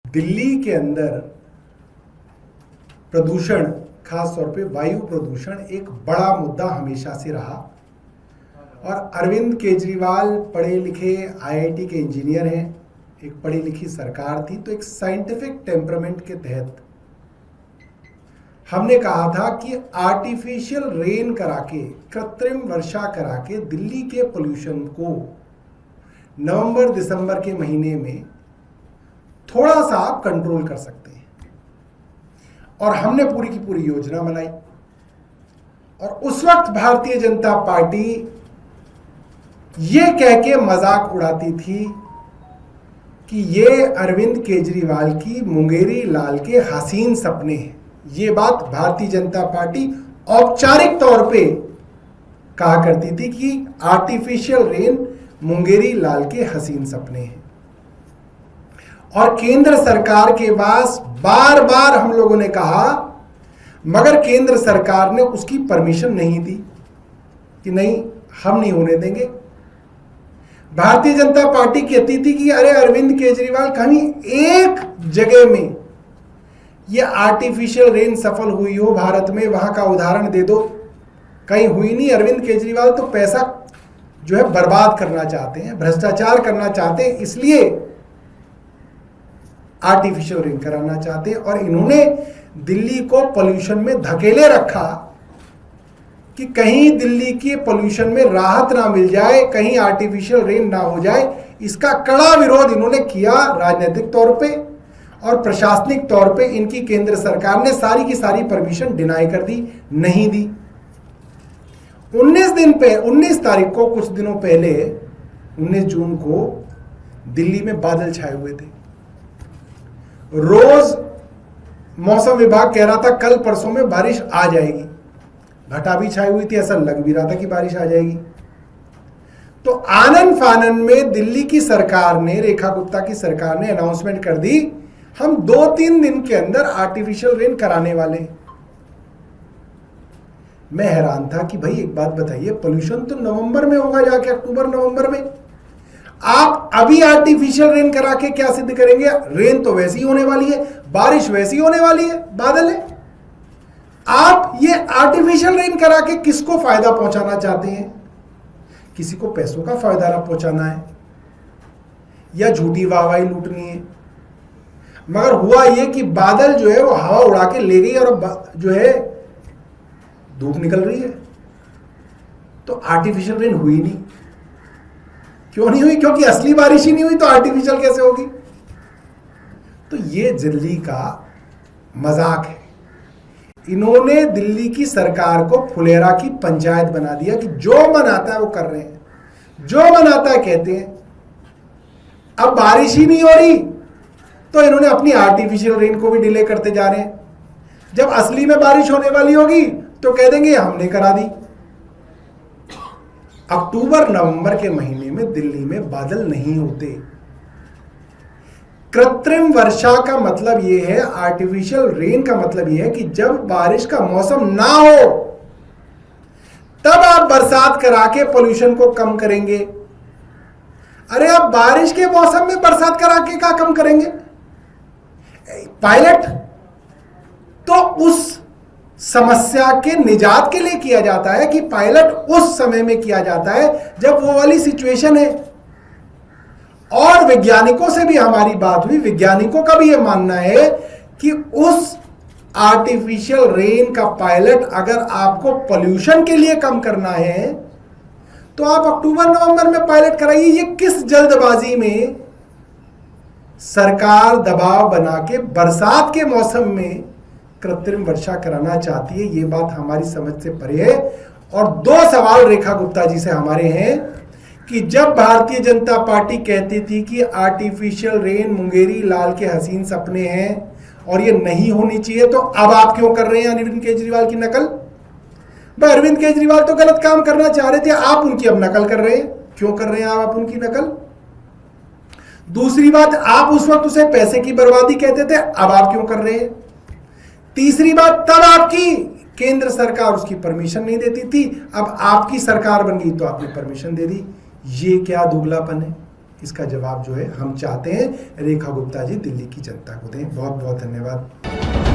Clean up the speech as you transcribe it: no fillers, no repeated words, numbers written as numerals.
दिल्ली के अंदर प्रदूषण, खास तौर पे वायु प्रदूषण एक बड़ा मुद्दा हमेशा से रहा और अरविंद केजरीवाल पढ़े लिखे आईआईटी के इंजीनियर हैं, एक पढ़ी लिखी सरकार थी, तो एक साइंटिफिक टेम्परामेंट के तहत हमने कहा था कि आर्टिफिशियल रेन करा के, कृत्रिम वर्षा करा के दिल्ली के पोल्यूशन को नवंबर दिसंबर के महीने में थोड़ा सा आप कंट्रोल कर सकते हैं। और हमने पूरी की पूरी योजना बनाई और उस वक्त भारतीय जनता पार्टी ये कह के मजाक उड़ाती थी कि ये अरविंद केजरीवाल की मुंगेरी लाल के हसीन सपने हैं। ये बात भारतीय जनता पार्टी औपचारिक तौर पे कहा करती थी कि आर्टिफिशियल रेन मुंगेरी लाल के हसीन सपने हैं। और केंद्र सरकार के पास बार बार हम लोगों ने कहा, मगर केंद्र सरकार ने उसकी परमिशन नहीं दी कि नहीं, हम नहीं होने देंगे। भारतीय जनता पार्टी कहती थी कि अरे अरविंद केजरीवाल, कहीं एक जगह में ये आर्टिफिशियल रेन सफल हुई हो भारत में, वहां का उदाहरण दे दो। कहीं हुई नहीं। अरविंद केजरीवाल तो पैसा जो है बर्बाद करना चाहते हैं, भ्रष्टाचार करना चाहते हैं, इसलिए आर्टिफिशियल रेन कराना चाहते हैं। और इन्होंने दिल्ली को पोल्यूशन में धकेले रखा कि कहीं दिल्ली के पोल्यूशन में राहत ना मिल जाए, कहीं आर्टिफिशियल रेन ना हो जाए। इसका कड़ा विरोध इन्होंने किया राजनीतिक तौर पे, और प्रशासनिक तौर पे इनकी केंद्र सरकार ने सारी की सारी परमिशन डिनाई कर दी, नहीं दी। 19 तारीख को, कुछ दिनों पहले 19 जून को दिल्ली में बादल छाए हुए थे। रोज मौसम विभाग कह रहा था कल परसों में बारिश आ जाएगी, घटा भी छाई हुई थी, ऐसा लग भी रहा था कि बारिश आ जाएगी। तो आनन फानन में दिल्ली की सरकार ने, रेखा गुप्ता की सरकार ने अनाउंसमेंट कर दी, हम 2-3 दिन के अंदर आर्टिफिशियल रेन कराने वाले हैं। मैं हैरान था कि भाई एक बात बताइए, पोल्यूशन तो नवंबर में होगा, जाके अक्टूबर नवंबर में, आप अभी आर्टिफिशियल रेन करा के क्या सिद्ध करेंगे? रेन तो वैसी होने वाली है, बारिश वैसी होने वाली है, बादल है। आप ये आर्टिफिशियल रेन करा के किसको फायदा पहुंचाना चाहते हैं? किसी को पैसों का फायदा ना पहुंचाना है या झूठी वाहवाही लूटनी है। मगर हुआ ये कि बादल जो है वो हवा उड़ा के ले गई और अब जो है धूप निकल रही है। तो आर्टिफिशियल रेन हुई नहीं। क्यों नहीं हुई? क्योंकि असली बारिश ही नहीं हुई, तो आर्टिफिशियल कैसे होगी? तो ये दिल्ली का मजाक है। इन्होंने दिल्ली की सरकार को फुलेरा की पंचायत बना दिया कि जो मन आता है वो कर रहे हैं, जो मन आता है कहते हैं। अब बारिश ही नहीं हो रही तो इन्होंने अपनी आर्टिफिशियल रेन को भी डिले करते जा रहे हैं। जब असली में बारिश होने वाली होगी तो कह देंगे हमने करा दी। अक्टूबर नवंबर के महीने में दिल्ली में बादल नहीं होते। कृत्रिम वर्षा का मतलब यह है, आर्टिफिशियल रेन का मतलब यह है कि जब बारिश का मौसम ना हो तब आप बरसात करा के पोल्यूशन को कम करेंगे। अरे आप बारिश के मौसम में बरसात करा के क्या कम करेंगे? पायलट तो उस समस्या के निजात के लिए किया जाता है कि पायलट उस समय में किया जाता है जब वो वाली सिचुएशन है। और वैज्ञानिकों से भी हमारी बात हुई, वैज्ञानिकों का भी यह मानना है कि उस आर्टिफिशियल रेन का पायलट अगर आपको पोल्यूशन के लिए कम करना है तो आप अक्टूबर नवंबर में पायलट कराइए। ये किस जल्दबाजी में सरकार दबाव बना के बरसात के मौसम में कृत्रिम वर्षा कराना चाहती है, ये बात हमारी समझ से परे है। और 2 सवाल रेखा गुप्ता जी से हमारे हैं कि जब भारतीय जनता पार्टी कहती थी कि आर्टिफिशियल रेन मुंगेरी लाल के हसीन सपने हैं और ये नहीं होनी चाहिए, तो अब आप क्यों कर रहे हैं अरविंद केजरीवाल की नकल? भाई अरविंद केजरीवाल तो गलत काम करना चाह रहे थे, आप उनकी अब नकल कर रहे हैं। क्यों कर रहे हैं आप उनकी नकल? दूसरी बात, आप उस वक्त उसे पैसे की बर्बादी कहते थे, अब आप क्यों कर रहे हैं? तीसरी बात, तब आपकी केंद्र सरकार उसकी परमिशन नहीं देती थी, अब आपकी सरकार बन गई तो आपने परमिशन दे दी। ये क्या दुगलापन है? इसका जवाब जो है हम चाहते हैं रेखा गुप्ता जी दिल्ली की जनता को दें। बहुत बहुत धन्यवाद।